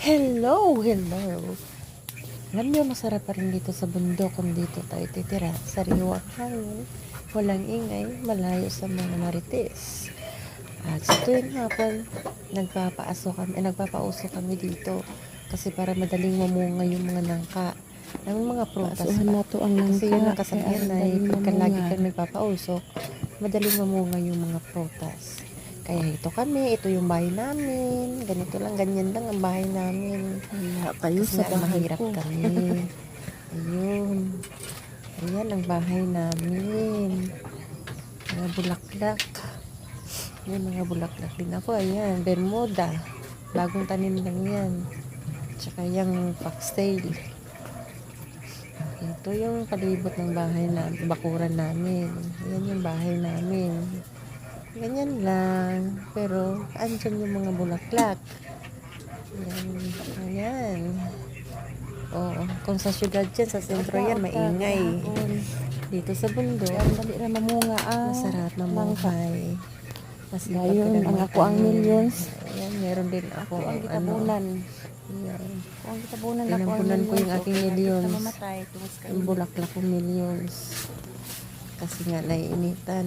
Hello. Alam niyo, masarap pa rin dito sa bundok kung dito tayo titira. Sariwang hangin, walang ingay, malayo sa mga marites. At sa tuwing hapon, nagpapauso kami dito. Kasi para madaling mamunga yung mga nangka ng mga prutas Paasuhan pa. na to ang Kasi yun ang nangka, kasabihan kaya na daling pagka lagi mamunga. kang nagpapausok, madaling mamunga yung mga prutas. Kaya ito yung bahay namin. Ganito lang, ganyan lang ang bahay namin. Wala kayo Kasi sa nga bahay mahirap ko. kami. Ayun. Ayan ang bahay namin. Mga bulaklak. Ayan, mga bulaklak din ako. Ayan, Bermuda. Bagong tanim lang yan. Tsaka yung foxtail. Ito yung palibot ng bahay namin, bakuran namin. Ayan yung bahay namin. Ganyan lang. Pero, andyan yung mga bulaklak. Ayan. Oo. Kung sa syudad yan, sa sentro yan, maingay. Dito sa bundok, Kaya dali na mamunga masarap nangka. mamuhay. Masipag ka Dayon, lang ang ako ang magtanim. millions. Ayan, meron din ako. Ako ang gitabunan. Ayan. Ako ang gitabunan, ako ang Tinampunan ko yung millions. aking Okay, millions. na mamatay. Tumus Yung bulaklak ko millions. Kasi nga, naiinitan.